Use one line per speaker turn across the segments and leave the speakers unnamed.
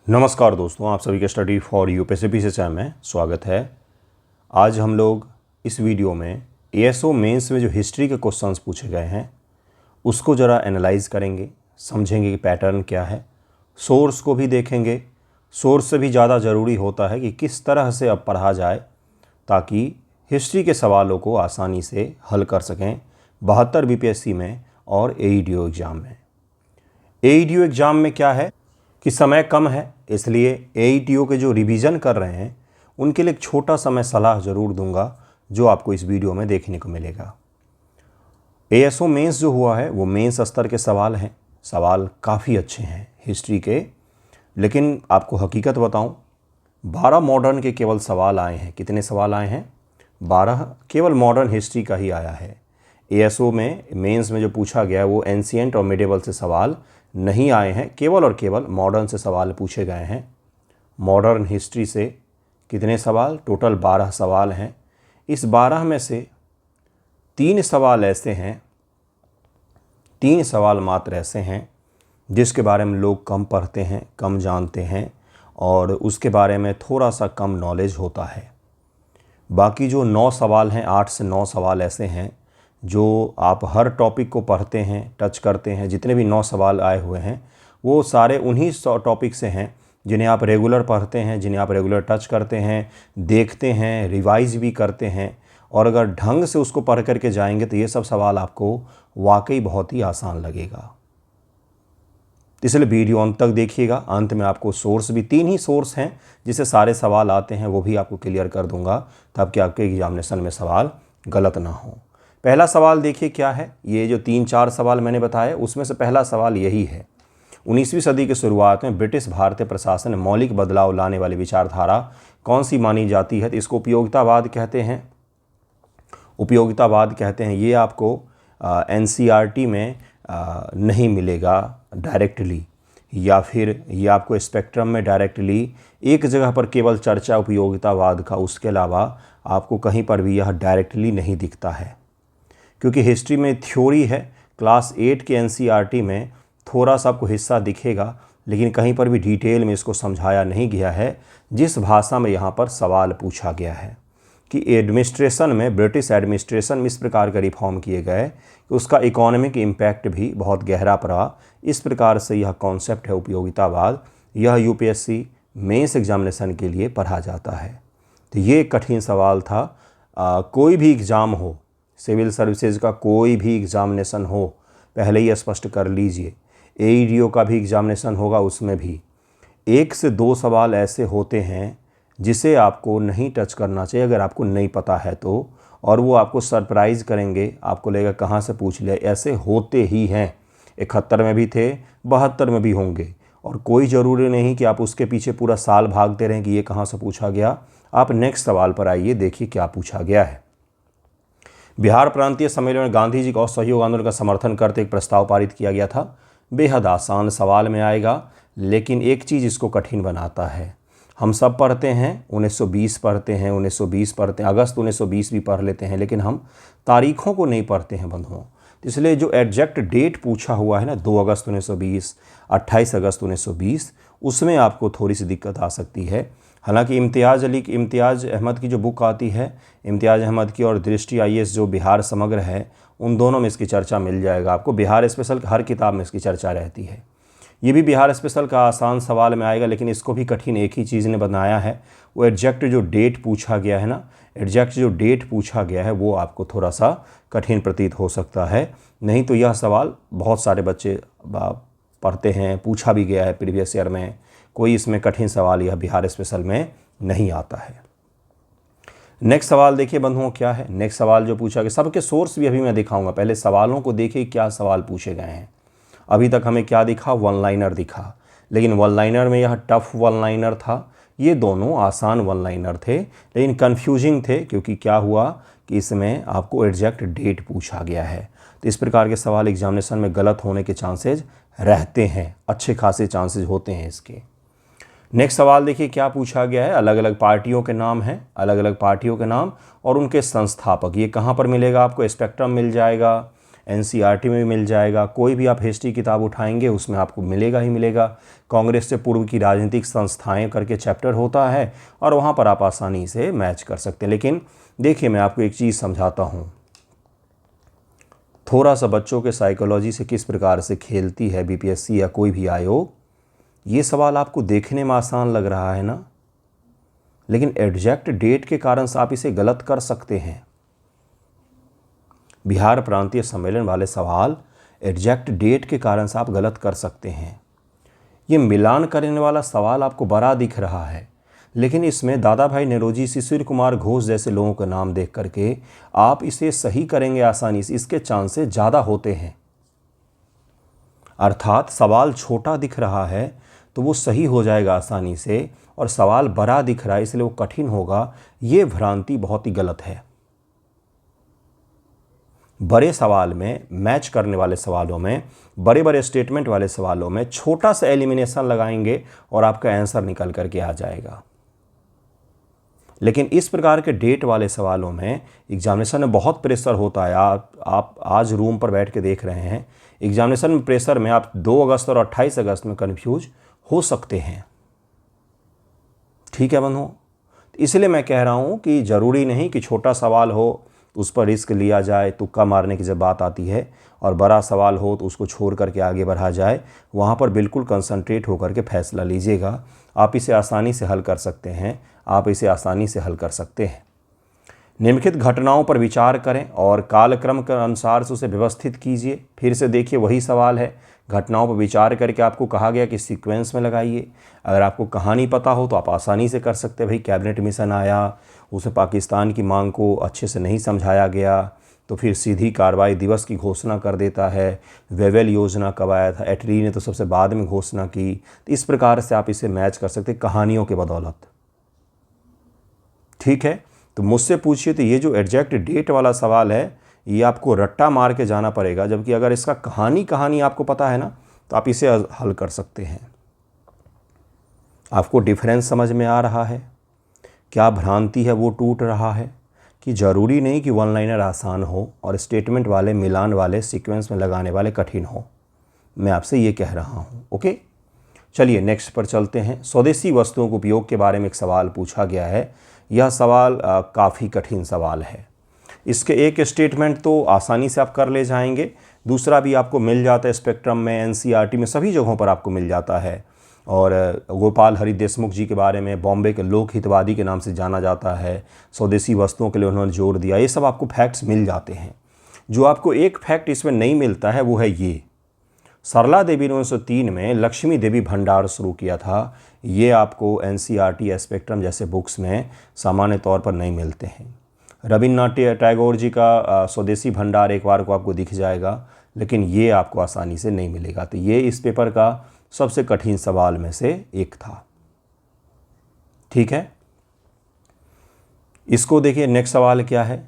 नमस्कार दोस्तों, आप सभी के स्टडी फॉर यूपीएससी से चैनल में स्वागत है। आज हम लोग इस वीडियो में एएसओ मेंस में जो हिस्ट्री के क्वेश्चंस पूछे गए हैं उसको ज़रा एनालाइज करेंगे, समझेंगे कि पैटर्न क्या है, सोर्स को भी देखेंगे। सोर्स से भी ज़्यादा ज़रूरी होता है कि किस तरह से अब पढ़ा जाए ताकि हिस्ट्री के सवालों को आसानी से हल कर सकें 72 बीपीएससी में और एईडीओ एग्ज़ाम में। एईडीओ एग्ज़ाम में क्या है कि समय कम है, इसलिए एईडीओ के जो रिवीजन कर रहे हैं उनके लिए एक छोटा सा मैं सलाह ज़रूर दूंगा जो आपको इस वीडियो में देखने को मिलेगा। एएसओ मेंस जो हुआ है वो मेंस स्तर के सवाल हैं, सवाल काफ़ी अच्छे हैं हिस्ट्री के, लेकिन आपको हकीकत बताऊं 12 मॉडर्न के केवल सवाल आए हैं। कितने सवाल आए हैं? 12 केवल मॉडर्न हिस्ट्री का ही आया है। एएसओ में मेंस में जो पूछा गया है वो एंशिएंट और मिडिवल से सवाल नहीं आए हैं, केवल और केवल मॉडर्न से सवाल पूछे गए हैं। मॉडर्न हिस्ट्री से कितने सवाल? टोटल 12 सवाल हैं। इस 12 में से 3 सवाल ऐसे हैं, 3 सवाल मात्र ऐसे हैं जिसके बारे में लोग कम पढ़ते हैं, कम जानते हैं और उसके बारे में थोड़ा सा कम नॉलेज होता है। बाकी जो 9 सवाल हैं, 8 से 9 सवाल ऐसे हैं जो आप हर टॉपिक को पढ़ते हैं, टच करते हैं। जितने भी 9 सवाल आए हुए हैं वो सारे उन्हीं टॉपिक से हैं जिन्हें आप रेगुलर पढ़ते हैं, जिन्हें आप रेगुलर टच करते हैं, देखते हैं, रिवाइज भी करते हैं। और अगर ढंग से उसको पढ़ करके जाएंगे तो ये सब सवाल आपको वाकई बहुत ही आसान लगेगा। इसलिए वीडियो अंत तक देखिएगा। अंत में आपको सोर्स भी 3 ही सोर्स हैं जिससे सारे सवाल आते हैं, वो भी आपको क्लियर कर दूंगा ताकि आपके एग्जामिनेशन में सवाल गलत ना हो। पहला सवाल देखिए क्या है। ये जो 3-4 सवाल मैंने बताए उसमें से पहला सवाल यही है। 19वीं सदी की शुरुआत में ब्रिटिश भारतीय प्रशासन में मौलिक बदलाव लाने वाली विचारधारा कौन सी मानी जाती है? तो इसको उपयोगितावाद कहते हैं। उपयोगितावाद कहते हैं। ये आपको एनसीईआरटी में नहीं मिलेगा डायरेक्टली, या फिर ये आपको स्पेक्ट्रम में डायरेक्टली एक जगह पर केवल चर्चा उपयोगितावाद का, उसके अलावा आपको कहीं पर भी यह डायरेक्टली नहीं दिखता है क्योंकि हिस्ट्री में थ्योरी है। क्लास 8 के एनसीईआरटी में थोड़ा सा आपको हिस्सा दिखेगा, लेकिन कहीं पर भी डिटेल में इसको समझाया नहीं गया है। जिस भाषा में यहाँ पर सवाल पूछा गया है कि एडमिनिस्ट्रेशन में, ब्रिटिश एडमिनिस्ट्रेशन में इस प्रकार के रिफॉर्म किए गए कि उसका इकोनॉमिक इम्पैक्ट भी बहुत गहरा पड़ा। इस प्रकार से यह कॉन्सेप्ट है उपयोगितावाद। यह यूपीएससी मेंस एग्जामिनेशन के लिए पढ़ा जाता है। तो ये एक कठिन सवाल था। कोई भी एग्ज़ाम हो, सिविल सर्विसेज का कोई भी एग्ज़ामिनेशन हो, पहले ही स्पष्ट कर लीजिए। एईडीओ का भी एग्ज़ामिनेशन होगा, उसमें भी 1 से 2 सवाल ऐसे होते हैं जिसे आपको नहीं टच करना चाहिए अगर आपको नहीं पता है तो, और वो आपको सरप्राइज़ करेंगे। आपको लगेगा कहाँ से पूछ लिया। ऐसे होते ही हैं। 71 में भी थे, 72 में भी होंगे, और कोई ज़रूरी नहीं कि आप उसके पीछे पूरा साल भागते रहें कि ये कहाँ से पूछा गया। आप नेक्स्ट सवाल पर आइए, देखिए क्या पूछा गया है। बिहार प्रांतीय सम्मेलन में गांधी जी का असहयोग आंदोलन का समर्थन करते एक प्रस्ताव पारित किया गया था। बेहद आसान सवाल में आएगा, लेकिन एक चीज़ इसको कठिन बनाता है। हम सब पढ़ते हैं, 1920 पढ़ते हैं, 1920 पढ़ते हैं, अगस्त 1920 भी पढ़ लेते हैं, लेकिन हम तारीखों को नहीं पढ़ते हैं बंधुओं। इसलिए जो एग्जैक्ट डेट पूछा हुआ है ना, 2 अगस्त 1920, 28 अगस्त 1920, उसमें आपको थोड़ी सी दिक्कत आ सकती है। हालांकि इम्तियाज़ अहमद की जो बुक आती है, इम्तियाज़ अहमद की और दृष्टि आईएएस जो बिहार समग्र है, उन दोनों में इसकी चर्चा मिल जाएगा आपको। बिहार स्पेशल हर किताब में इसकी चर्चा रहती है। ये भी बिहार स्पेशल का आसान सवाल में आएगा, लेकिन इसको भी कठिन एक ही चीज़ ने बनाया है, वो एग्जैक्ट जो डेट पूछा गया है ना, एग्जैक्ट जो डेट पूछा गया है वो आपको थोड़ा सा कठिन प्रतीत हो सकता है। नहीं तो यह सवाल बहुत सारे बच्चे पढ़ते हैं, पूछा भी गया है प्रीवियस ईयर में। कोई इसमें कठिन सवाल यह बिहार स्पेशल में नहीं आता है। नेक्स्ट सवाल देखिए बंधुओं क्या है। नेक्स्ट सवाल जो पूछा गया, सबके सोर्स भी अभी मैं दिखाऊंगा। पहले सवालों को देखिए क्या सवाल पूछे गए हैं। अभी तक हमें क्या दिखा? वन लाइनर दिखा, लेकिन वन लाइनर में यह टफ वन लाइनर था। ये दोनों आसान वन लाइनर थे, लेकिन कन्फ्यूजिंग थे क्योंकि क्या हुआ कि इसमें आपको एग्जैक्ट डेट पूछा गया है। तो इस प्रकार के सवाल एग्जामिनेशन में गलत होने के चांसेज रहते हैं, अच्छे खासे चांसेज होते हैं इसके। नेक्स्ट सवाल देखिए क्या पूछा गया है। अलग अलग पार्टियों के नाम हैं, अलग अलग पार्टियों के नाम और उनके संस्थापक। ये कहाँ पर मिलेगा आपको? स्पेक्ट्रम मिल जाएगा, एनसीईआरटी में भी मिल जाएगा। कोई भी आप हिस्ट्री किताब उठाएंगे उसमें आपको मिलेगा ही मिलेगा। कांग्रेस से पूर्व की राजनीतिक संस्थाएं करके चैप्टर होता है और वहाँ पर आप आसानी से मैच कर सकते हैं। लेकिन देखिए, मैं आपको एक चीज़ समझाता हूँ, थोड़ा सा बच्चों के साइकोलॉजी से किस प्रकार से खेलती है बीपीएससी या कोई भी आयोग। ये सवाल आपको देखने में आसान लग रहा है ना, लेकिन एग्जैक्ट डेट के कारण से आप इसे गलत कर सकते हैं। बिहार प्रांतीय सम्मेलन वाले सवाल एग्जैक्ट डेट के कारण से आप गलत कर सकते हैं। ये मिलान करने वाला सवाल आपको बड़ा दिख रहा है, लेकिन इसमें दादा भाई नौरोजी, शिशिर कुमार घोष जैसे लोगों का नाम देख करके आप इसे सही करेंगे आसानी से, इसके चांसेस ज़्यादा होते हैं। अर्थात सवाल छोटा दिख रहा है तो वो सही हो जाएगा आसानी से, और सवाल बड़ा दिख रहा है इसलिए वो कठिन होगा। ये भ्रांति बहुत ही गलत है। बड़े सवाल में, मैच करने वाले सवालों में, बड़े बड़े स्टेटमेंट वाले सवालों में छोटा सा एलिमिनेशन लगाएंगे और आपका आंसर निकल करके आ जाएगा। लेकिन इस प्रकार के डेट वाले सवालों में एग्जामिनेशन में बहुत प्रेशर होता है। आप आज रूम पर बैठ के देख रहे हैं, एग्जामिनेशन में प्रेशर में आप 2 अगस्त और 28 अगस्त में कन्फ्यूज हो सकते हैं। ठीक है बंधुओं, इसलिए मैं कह रहा हूँ कि ज़रूरी नहीं कि छोटा सवाल हो उस पर रिस्क लिया जाए, तुक्का मारने की जब बात आती है, और बड़ा सवाल हो तो उसको छोड़ करके आगे बढ़ा जाए। वहाँ पर बिल्कुल कंसंट्रेट होकर के फैसला लीजिएगा। आप इसे आसानी से हल कर सकते हैं, आप इसे आसानी से हल कर सकते हैं। निम्नलिखित घटनाओं पर विचार करें और कालक्रम के अनुसार से उसे व्यवस्थित कीजिए। फिर से देखिए, वही सवाल है, घटनाओं पर विचार करके आपको कहा गया कि सीक्वेंस में लगाइए। अगर आपको कहानी पता हो तो आप आसानी से कर सकते हैं। भाई कैबिनेट मिशन आया, उसे पाकिस्तान की मांग को अच्छे से नहीं समझाया गया, तो फिर सीधी कार्रवाई दिवस की घोषणा कर देता है। वेवेल योजना कब आया था, एटली ने तो सबसे बाद में घोषणा की। तो इस प्रकार से आप इसे मैच कर सकते कहानियों के बदौलत। ठीक है, तो मुझसे पूछिए तो ये जो एग्जैक्ट डेट वाला सवाल है ये आपको रट्टा मार के जाना पड़ेगा, जबकि अगर इसका कहानी आपको पता है ना तो आप इसे हल कर सकते हैं। आपको डिफरेंस समझ में आ रहा है? क्या भ्रांति है वो टूट रहा है कि ज़रूरी नहीं कि वन लाइनर आसान हो और स्टेटमेंट वाले, मिलान वाले, सीक्वेंस में लगाने वाले कठिन हो। मैं आपसे ये कह रहा हूँ। ओके, चलिए नेक्स्ट पर चलते हैं। स्वदेशी वस्तुओं के उपयोग के बारे में एक सवाल पूछा गया है। यह सवाल काफ़ी कठिन सवाल है। इसके एक स्टेटमेंट तो आसानी से आप कर ले जाएंगे, दूसरा भी आपको मिल जाता है स्पेक्ट्रम में, एनसीईआरटी में, सभी जगहों पर आपको मिल जाता है। और गोपाल हरि देशमुख जी के बारे में, बॉम्बे के लोक हितवादी के नाम से जाना जाता है। स्वदेशी वस्तुओं के लिए उन्होंने जोर दिया। ये सब आपको फैक्ट्स मिल जाते हैं। जो आपको एक फैक्ट इसमें नहीं मिलता है वो है ये, सरला देवी ने 1903 में लक्ष्मी देवी भंडार शुरू किया था। ये आपको एनसीईआरटी, स्पेक्ट्रम जैसे बुक्स में सामान्य तौर पर नहीं मिलते हैं। रविन्द्रनाथ टैगोर जी का स्वदेशी भंडार एक बार को आपको दिख जाएगा, लेकिन ये आपको आसानी से नहीं मिलेगा। तो ये इस पेपर का सबसे कठिन सवाल में से एक था। ठीक है, इसको देखिए। नेक्स्ट सवाल क्या है?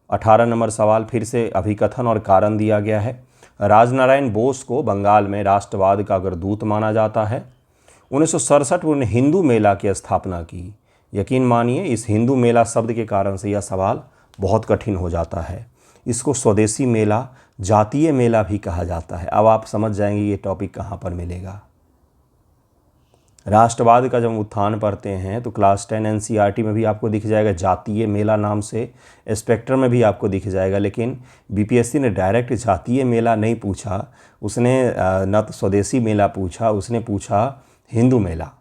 18 नंबर सवाल, फिर से अभिकथन और कारण दिया गया है। राजनारायण बोस को बंगाल में राष्ट्रवाद का अग्रदूत माना जाता है। 1967 में उन्होंने हिंदू मेला की स्थापना की। यकीन मानिए, इस हिंदू मेला शब्द के कारण से यह सवाल बहुत कठिन हो जाता है। इसको स्वदेशी मेला, जातीय मेला भी कहा जाता है। अब आप समझ जाएंगे ये टॉपिक कहाँ पर मिलेगा। राष्ट्रवाद का जब उत्थान पढ़ते हैं तो क्लास 10 एनसीईआरटी में भी आपको दिख जाएगा जातीय मेला नाम से, स्पेक्ट्रम में भी आपको दिख जाएगा। लेकिन बीपीएससी ने डायरेक्ट जातीय मेला नहीं पूछा, उसने न तो स्वदेशी मेला पूछा, उसने पूछा हिंदू मेला।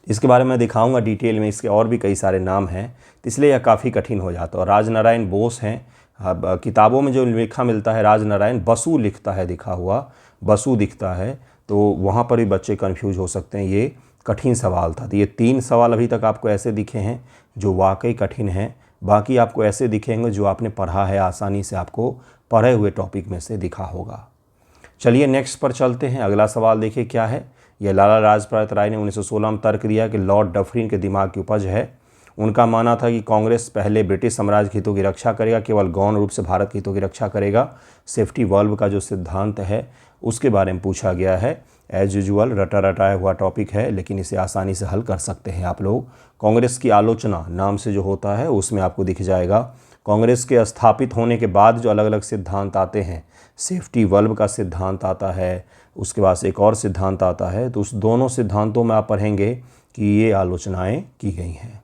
इसके बारे में दिखाऊंगा डिटेल में, इसके और भी कई सारे नाम हैं, इसलिए यह काफ़ी कठिन हो जाता है। और राजनारायण बोस हैं, किताबों में जो लिखा मिलता है राजनारायण बसु लिखता है, दिखा हुआ बसु दिखता है, तो वहाँ पर भी बच्चे कंफ्यूज हो सकते हैं। ये कठिन सवाल था। तो ये 3 सवाल अभी तक आपको ऐसे दिखे हैं जो वाकई कठिन हैं, बाकी आपको ऐसे दिखेंगे जो आपने पढ़ा है, आसानी से आपको पढ़े हुए टॉपिक में से दिखा होगा। चलिए नेक्स्ट पर चलते हैं। अगला सवाल देखिए क्या है। यह लाला लाजपत राय ने 1916 में तर्क दिया कि लॉर्ड डफरिन के दिमाग की उपज है। उनका मानना था कि कांग्रेस पहले ब्रिटिश साम्राज्य के हितों की रक्षा करेगा, केवल गौण रूप से भारत के हितों की रक्षा करेगा। सेफ्टी वाल्व का जो सिद्धांत है उसके बारे में पूछा गया है। एज यूजुअल रटा रटाया हुआ टॉपिक है, लेकिन इसे आसानी से हल कर सकते हैं आप लोग। कांग्रेस की आलोचना नाम से जो होता है उसमें आपको दिख जाएगा कांग्रेस के स्थापित होने के बाद जो अलग अलग सिद्धांत आते हैं, सेफ्टी वल्व का सिद्धांत आता है, उसके बाद एक और सिद्धांत आता है, तो उस दोनों सिद्धांतों में आप पढ़ेंगे कि ये आलोचनाएं की गई हैं।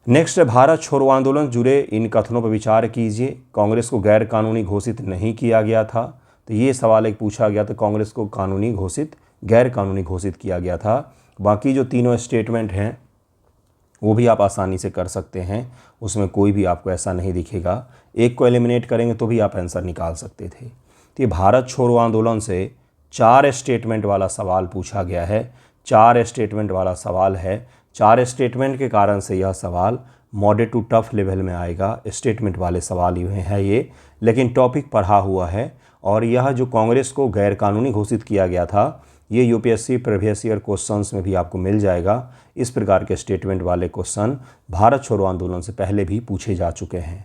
नेक्स्ट है भारत छोड़ो आंदोलन जुड़े इन कथनों पर विचार कीजिए। कांग्रेस को गैर कानूनी घोषित नहीं किया गया था, तो ये सवाल एक पूछा गया था, कांग्रेस को कानूनी घोषित गैर कानूनी घोषित किया गया था। बाकी जो तीनों स्टेटमेंट हैं वो भी आप आसानी से कर सकते हैं, उसमें कोई भी आपको ऐसा नहीं दिखेगा। एक को एलिमिनेट करेंगे तो भी आप आंसर निकाल सकते थे। तो ये भारत छोड़ो आंदोलन से 4 स्टेटमेंट वाला सवाल पूछा गया है, 4 स्टेटमेंट वाला सवाल है। 4 स्टेटमेंट के कारण से यह सवाल मॉडरेट टू टफ लेवल में आएगा। स्टेटमेंट वाले सवाल ही हैं ये, लेकिन टॉपिक पढ़ा हुआ है। और यह जो कांग्रेस को गैरकानूनी घोषित किया गया था, ये यूपीएससी प्रीवियस ईयर क्वेश्चंस में भी आपको मिल जाएगा। इस प्रकार के स्टेटमेंट वाले क्वेश्चन भारत छोड़ो आंदोलन से पहले भी पूछे जा चुके हैं,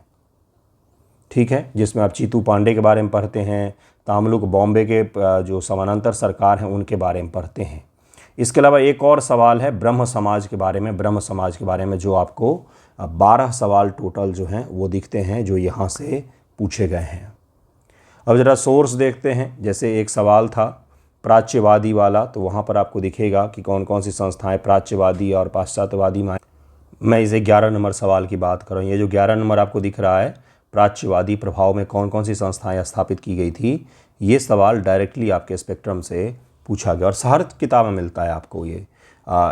ठीक है, जिसमें आप चीतू पांडे के बारे में पढ़ते हैं, तामलुक बॉम्बे के जो समानांतर सरकार हैं उनके बारे में पढ़ते हैं। इसके अलावा एक और सवाल है ब्रह्म समाज के बारे में, ब्रह्म समाज के बारे में जो आपको 12 सवाल टोटल जो हैं वो दिखते हैं जो यहाँ से पूछे गए हैं। अब ज़रा सोर्स देखते हैं। जैसे एक सवाल था प्राच्यवादी वाला, तो वहाँ पर आपको दिखेगा कि कौन कौन सी संस्थाएं प्राच्यवादी और पाश्चात्यवादी में। मैं इसे 11 नंबर सवाल की बात कर रहा हूँ। ये जो 11 नंबर आपको दिख रहा है, प्राच्यवादी प्रभाव में कौन कौन सी संस्थाएं स्थापित की गई थी, ये सवाल डायरेक्टली आपके स्पेक्ट्रम से पूछा गया और हर किताब में मिलता है आपको। ये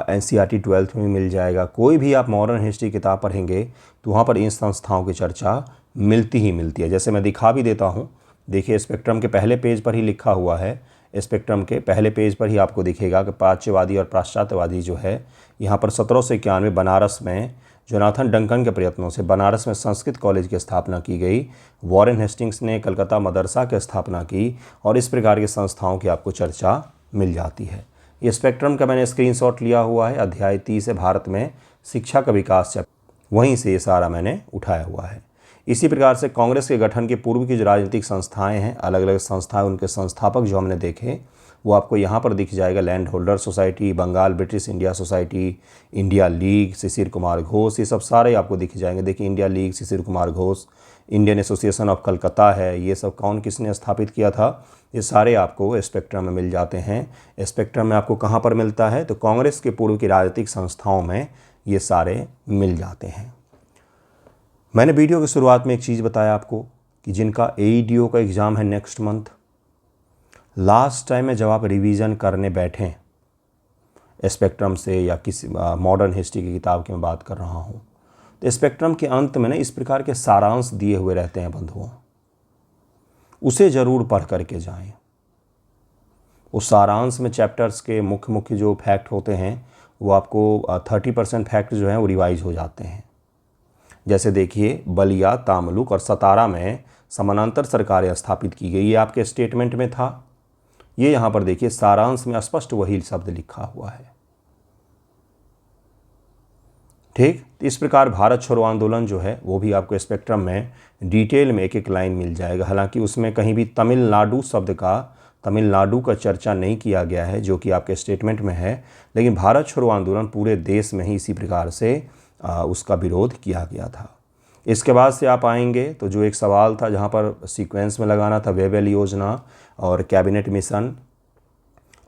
NCERT 12th में मिल जाएगा। कोई भी आप मॉडर्न हिस्ट्री किताब पढ़ेंगे तो वहाँ पर इन संस्थाओं की चर्चा मिलती ही मिलती है। जैसे मैं दिखा भी देता हूँ, देखिए स्पेक्ट्रम के पहले पेज पर ही लिखा हुआ है। स्पेक्ट्रम के पहले पेज पर ही आपको दिखेगा कि प्राच्यवादी और पाश्चात्यवादी जो है, यहाँ पर 1791 बनारस में जोनाथन डंकन के प्रयत्नों से बनारस में संस्कृत कॉलेज की स्थापना की गई। वॉरेन हेस्टिंग्स ने कलकत्ता मदरसा की स्थापना की और इस प्रकार की संस्थाओं की आपको चर्चा मिल जाती है। ये स्पेक्ट्रम का मैंने स्क्रीनशॉट लिया हुआ है। अध्याय 30 है भारत में शिक्षा का विकास चैप्टर, वहीं से ये सारा मैंने उठाया हुआ है। इसी प्रकार से कांग्रेस के गठन के पूर्व की जो राजनीतिक संस्थाएं हैं, अलग अलग संस्थाएं, उनके संस्थापक जो हमने देखे वो आपको यहाँ पर दिख जाएगा। Land holder society, Bengal British India society, India league, Shishir Kumar Ghosh, ये सब सारे आपको दिख जाएंगे। देखिए India league, Shishir Kumar Ghosh, Indian association of Calcutta है, ये सब कौन किसने स्थापित किया था, ये सारे आपको स्पेक्ट्रम में मिल जाते हैं। स्पेक्ट्रम में आपको कहाँ पर मिलता है, तो कांग्रेस के पूर्व की राजनीतिक संस्थाओं में ये सारे मिल जाते हैं। मैंने वीडियो की शुरुआत में एक चीज़ बताया आपको कि जिनका AEDO का एग्ज़ाम है नेक्स्ट मंथ, लास्ट टाइम में जब आप रिवीजन करने बैठें स्पेक्ट्रम से या किसी मॉडर्न हिस्ट्री की किताब की मैं बात कर रहा हूँ, तो स्पेक्ट्रम के अंत में ना इस प्रकार के सारांश दिए हुए रहते हैं बंधुओं, उसे ज़रूर पढ़ करके जाएं। उस सारांश में चैप्टर्स के मुख्य मुख्य जो फैक्ट होते हैं वो आपको 30% फैक्ट जो हैं वो रिवाइज हो जाते हैं। जैसे देखिए बलिया, तामलुक और सतारा में समानांतर सरकारें स्थापित की गई, ये आपके स्टेटमेंट में था। ये यहाँ पर देखिए सारांश में स्पष्ट वही शब्द लिखा हुआ है, ठीक। इस प्रकार भारत छोड़ो आंदोलन जो है वो भी आपको स्पेक्ट्रम में डिटेल में एक एक लाइन मिल जाएगा। हालांकि उसमें कहीं भी तमिलनाडु शब्द का, तमिलनाडु का चर्चा नहीं किया गया है जो कि आपके स्टेटमेंट में है, लेकिन भारत छोड़ो आंदोलन पूरे देश में ही इसी प्रकार से उसका विरोध किया गया था। इसके बाद से आप आएंगे तो जो एक सवाल था जहाँ पर सीक्वेंस में लगाना था, वेबल योजना और कैबिनेट मिशन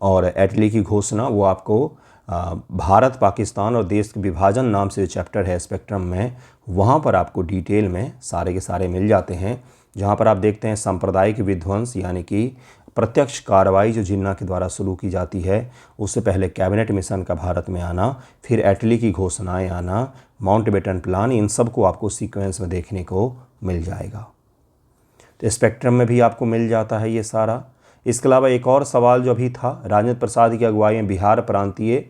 और एटली की घोषणा, वो आपको भारत, पाकिस्तान और देश के विभाजन नाम से जो चैप्टर है स्पेक्ट्रम में, वहाँ पर आपको डिटेल में सारे के सारे मिल जाते हैं। जहाँ पर आप देखते हैं सांप्रदायिक विध्वंस यानी कि प्रत्यक्ष कार्रवाई जो जिन्ना के द्वारा शुरू की जाती है, उससे पहले कैबिनेट मिशन का भारत में आना, फिर एटली की घोषणाएं आना, माउंटबेटन प्लान, इन सब को आपको सीक्वेंस में देखने को मिल जाएगा। तो स्पेक्ट्रम में भी आपको मिल जाता है ये सारा। इसके अलावा एक और सवाल जो अभी था, राजेंद्र प्रसाद की अगुवाई में बिहार प्रांतीय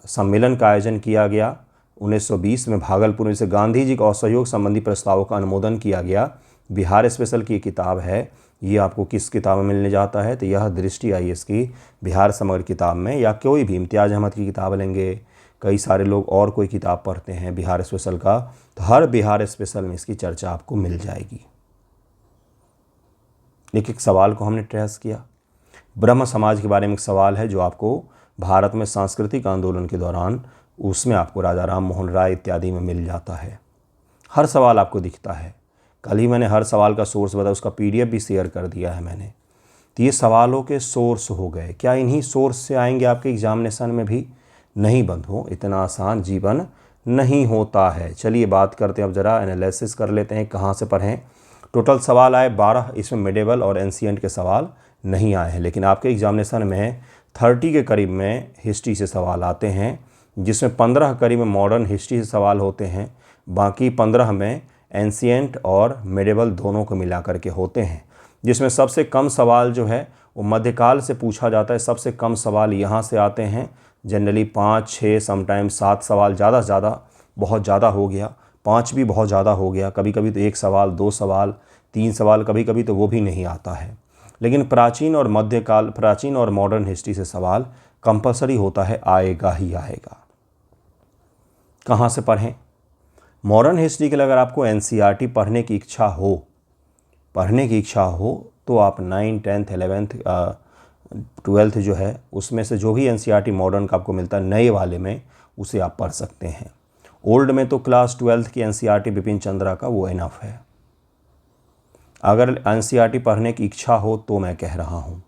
सम्मेलन का आयोजन किया गया 1920 में भागलपुर में, से गांधी जी के असहयोग संबंधी प्रस्तावों का अनुमोदन किया गया। बिहार स्पेशल की किताब है, ये आपको किस किताब में मिलने जाता है, तो यह दृष्टि IAS की बिहार समग्र किताब में, या कोई भी इम्तियाज़ अहमद की किताब लेंगे, कई सारे लोग और कोई किताब पढ़ते हैं बिहार स्पेशल का, तो हर बिहार स्पेशल में इसकी चर्चा आपको मिल जाएगी। एक एक सवाल को हमने ट्रेस किया। ब्रह्म समाज के बारे में एक सवाल है जो आपको भारत में सांस्कृतिक आंदोलन के दौरान उसमें आपको राजा राम मोहन राय इत्यादि में मिल जाता है। हर सवाल आपको दिखता है। कल ही मैंने हर सवाल का सोर्स बताया, उसका PDF भी शेयर कर दिया है मैंने। तो ये सवालों के सोर्स हो गए। क्या इन्हीं सोर्स से आएंगे आपके एग्जामिनेशन में भी? नहीं बंधुओं, इतना आसान जीवन नहीं होता है। चलिए बात करते हैं, अब ज़रा एनालिसिस कर लेते हैं कहाँ से पढ़ें। टोटल सवाल आए 12, इसमें मिडेवल और एंशिएंट के सवाल नहीं आए हैं, लेकिन आपके एग्जामिनेशन में 30 के करीब में हिस्ट्री से सवाल आते हैं, जिसमें 15 करीब में मॉडर्न हिस्ट्री से सवाल होते हैं, बाकी 15 में एंशिएंट और मिडेवल दोनों को मिला करके होते हैं। जिसमें सबसे कम सवाल जो है वो मध्यकाल से पूछा जाता है। सबसे कम सवाल यहाँ से आते हैं, जनरली 5, 6, समटाइम्स 7 सवाल, ज़्यादा से ज़्यादा, बहुत ज़्यादा हो गया 5 भी बहुत ज़्यादा हो गया। कभी कभी तो 1 सवाल, 2 सवाल, 3 सवाल, कभी कभी तो वो भी नहीं आता है। लेकिन प्राचीन और मध्यकाल, प्राचीन और मॉडर्न हिस्ट्री से सवाल कंपलसरी होता है, आएगा ही आएगा। कहाँ से पढ़ें? मॉडर्न हिस्ट्री के लिए अगर आपको NCERT पढ़ने की इच्छा हो तो आप 9, 10th, 11th, 12th जो है उसमें से जो भी NCERT मॉडर्न का आपको मिलता है नए वाले में, उसे आप पढ़ सकते हैं। ओल्ड में तो क्लास 12th की NCERT बिपिन चंद्रा का वो इनफ है। अगर NCERT पढ़ने की इच्छा हो तो मैं कह रहा हूँ,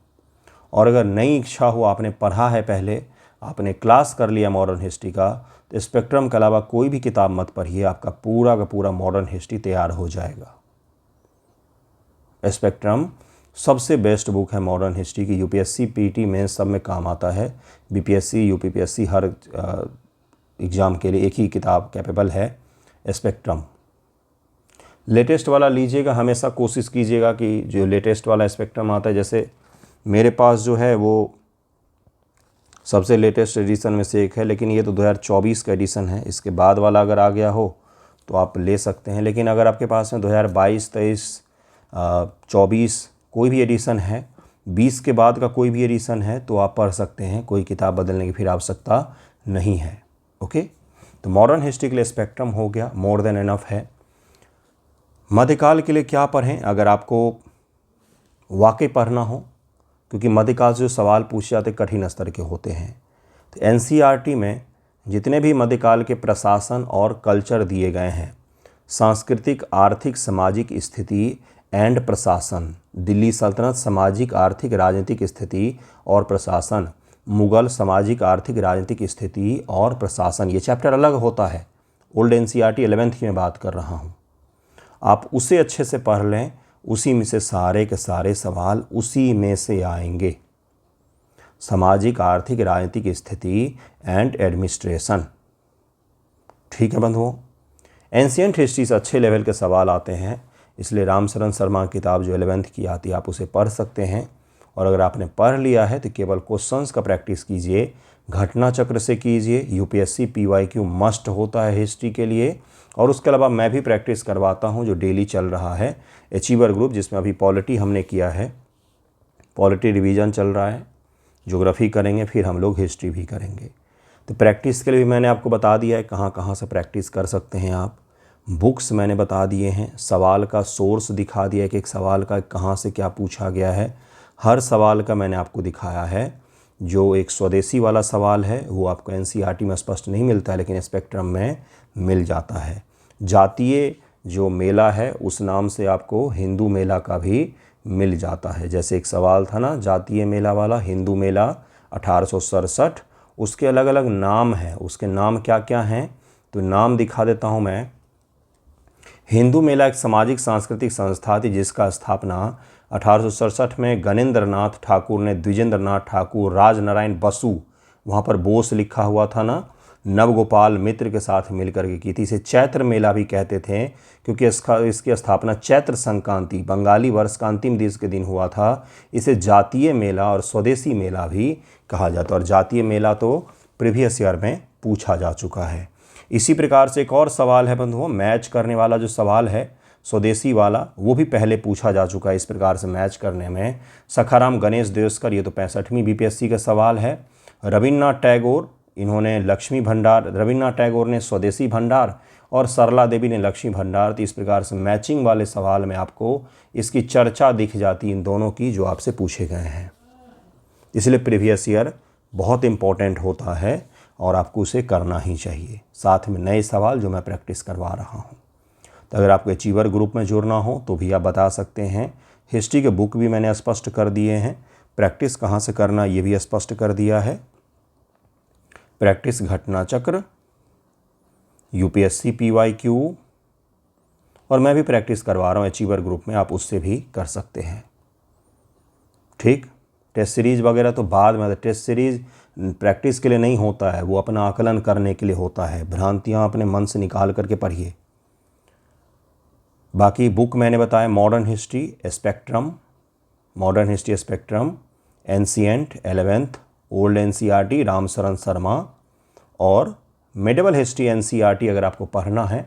और अगर नई इच्छा हो, आपने पढ़ा है पहले, आपने क्लास कर लिया मॉडर्न हिस्ट्री का, तो स्पेक्ट्रम के अलावा कोई भी किताब मत पढ़िए, आपका पूरा का पूरा मॉडर्न हिस्ट्री तैयार हो जाएगा। स्पेक्ट्रम सबसे बेस्ट बुक है मॉडर्न हिस्ट्री की। UPSC, PT में सब में काम आता है। BPSC, UPPSC हर एग्ज़ाम के लिए एक ही किताब कैपेबल है, स्पेक्ट्रम। लेटेस्ट वाला लीजिएगा, हमेशा कोशिश कीजिएगा कि जो लेटेस्ट वाला स्पेक्ट्रम आता है, जैसे मेरे पास जो है वो सबसे लेटेस्ट एडिशन में से एक है, लेकिन ये तो 2024 का एडिशन है। इसके बाद वाला अगर आ गया हो तो आप ले सकते हैं, लेकिन अगर आपके पास में 2022, 23, 24 कोई भी एडिशन है, 20 के बाद का कोई भी एडिशन है, तो आप पढ़ सकते हैं, कोई किताब बदलने की फिर आवश्यकता नहीं है। ओके, तो मॉडर्न हिस्ट्री के लिए स्पेक्ट्रम हो गया, मोर देन एनफ है। मध्यकाल के लिए क्या पढ़ें अगर आपको वाकई पढ़ना हो, क्योंकि मध्यकाल से जो सवाल पूछे जाते कठिन स्तर के होते हैं। तो NCERT में जितने भी मध्यकाल के प्रशासन और कल्चर दिए गए हैं, सांस्कृतिक, आर्थिक, सामाजिक स्थिति एंड प्रशासन, दिल्ली सल्तनत, सामाजिक, आर्थिक, राजनीतिक स्थिति और प्रशासन, मुगल, सामाजिक, आर्थिक, राजनीतिक स्थिति और प्रशासन, ये चैप्टर अलग होता है। ओल्ड NCERT 11th की मैं बात कर रहा हूँ, आप उसे अच्छे से पढ़ लें, उसी में से सारे के सारे सवाल उसी में से आएंगे। सामाजिक, आर्थिक, राजनीतिक स्थिति एंड एडमिनिस्ट्रेशन। ठीक है बंधुओं, एंशिएंट हिस्ट्री से अच्छे लेवल के सवाल आते हैं, इसलिए रामशरण शर्मा की किताब जो 11th की आती है आप उसे पढ़ सकते हैं। और अगर आपने पढ़ लिया है तो केवल क्वेश्चंस का प्रैक्टिस कीजिए, घटना चक्र से कीजिए। UPSC PYQ मस्ट होता है हिस्ट्री के लिए। और उसके अलावा मैं भी प्रैक्टिस करवाता हूं जो डेली चल रहा है, अचीवर ग्रुप, जिसमें अभी पॉलिटी हमने किया है, पॉलिटी रिवीजन चल रहा है, ज्योग्राफी करेंगे, फिर हम लोग हिस्ट्री भी करेंगे। तो प्रैक्टिस के लिए भी मैंने आपको बता दिया है कहाँ कहाँ से प्रैक्टिस कर सकते हैं आप। बुक्स मैंने बता दिए हैं, सवाल का सोर्स दिखा दिया है कि एक सवाल का कहाँ से क्या पूछा गया है। हर सवाल का मैंने आपको दिखाया है। जो एक स्वदेशी वाला सवाल है वो आपको NCERT में स्पष्ट नहीं मिलता है, लेकिन स्पेक्ट्रम में मिल जाता है। जातीय जो मेला है उस नाम से आपको हिंदू मेला का भी मिल जाता है। जैसे एक सवाल था ना जातीय मेला वाला, हिंदू मेला 1867, उसके अलग अलग नाम हैं। उसके नाम क्या क्या हैं तो नाम दिखा देता हूँ मैं। हिंदू मेला एक सामाजिक सांस्कृतिक संस्था थी जिसका स्थापना 1867 में गणेंद्र नाथ ठाकुर ने द्विजेंद्र नाथ ठाकुर, राजनारायण बसु, वहाँ पर बोस लिखा हुआ था ना, नवगोपाल मित्र के साथ मिलकर के की थी। इसे चैत्र मेला भी कहते थे क्योंकि इसकी स्थापना चैत्र संक्रांति, बंगाली वर्ष का अंतिम दिवस के दिन हुआ था। इसे जातीय मेला और स्वदेशी मेला भी कहा जाता है। और जातीय मेला तो प्रीवियस ईयर में पूछा जा चुका है। इसी प्रकार से एक और सवाल है बंधुओं, मैच करने वाला जो सवाल है स्वदेशी वाला, वो भी पहले पूछा जा चुका है। इस प्रकार से मैच करने में सखाराम गणेश देवस्कर, ये तो 65वीं BPSC का सवाल है। रविन्द्रनाथ टैगोर, इन्होंने लक्ष्मी भंडार, रविन्द्रनाथ टैगोर ने स्वदेशी भंडार और सरला देवी ने लक्ष्मी भंडार। तो इस प्रकार से मैचिंग वाले सवाल में आपको इसकी चर्चा दिख जाती इन दोनों की जो आपसे पूछे गए हैं। इसलिए प्रीवियस ईयर बहुत इम्पोर्टेंट होता है और आपको उसे करना ही चाहिए, साथ में नए सवाल जो मैं प्रैक्टिस करवा रहा हूँ। तो अगर आपको अचीवर ग्रुप में जुड़ना हो तो भी आप बता सकते हैं। हिस्ट्री के बुक भी मैंने स्पष्ट कर दिए हैं, प्रैक्टिस कहाँ से करना ये भी स्पष्ट कर दिया है। प्रैक्टिस घटना चक्र, यूपीएससी PYQ, और मैं भी प्रैक्टिस करवा रहा हूँ अचीवर ग्रुप में, आप उससे भी कर सकते हैं। ठीक, टेस्ट सीरीज़ वगैरह तो बाद में, टेस्ट सीरीज़ प्रैक्टिस के लिए नहीं होता है, वो अपना आकलन करने के लिए होता है। भ्रांतियाँ अपने मन से निकाल करके पढ़िए। बाकी बुक मैंने बताया, modern history spectrum, ancient 11th, old NCERT Ramsharan Sharma, और मिडिवल हिस्ट्री NCERT अगर आपको पढ़ना है,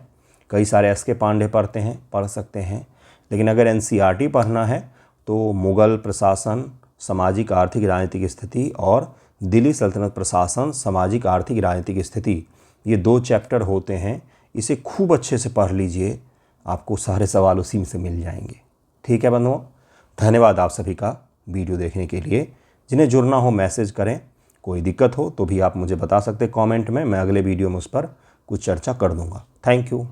कई सारे SK पांडे पढ़ सकते हैं, लेकिन अगर NCERT पढ़ना है तो मुग़ल प्रशासन, सामाजिक आर्थिक राजनीतिक स्थिति और दिल्ली सल्तनत प्रशासन, सामाजिक आर्थिक राजनीतिक स्थिति, ये 2 चैप्टर होते हैं। इसे खूब अच्छे से पढ़ लीजिए, आपको सारे सवाल उसी में से मिल जाएंगे। ठीक है बंधुओं, धन्यवाद आप सभी का वीडियो देखने के लिए। जिन्हें जुड़ना हो मैसेज करें, कोई दिक्कत हो तो भी आप मुझे बता सकते कमेंट में, मैं अगले वीडियो में उस पर कुछ चर्चा कर दूंगा। Thank you.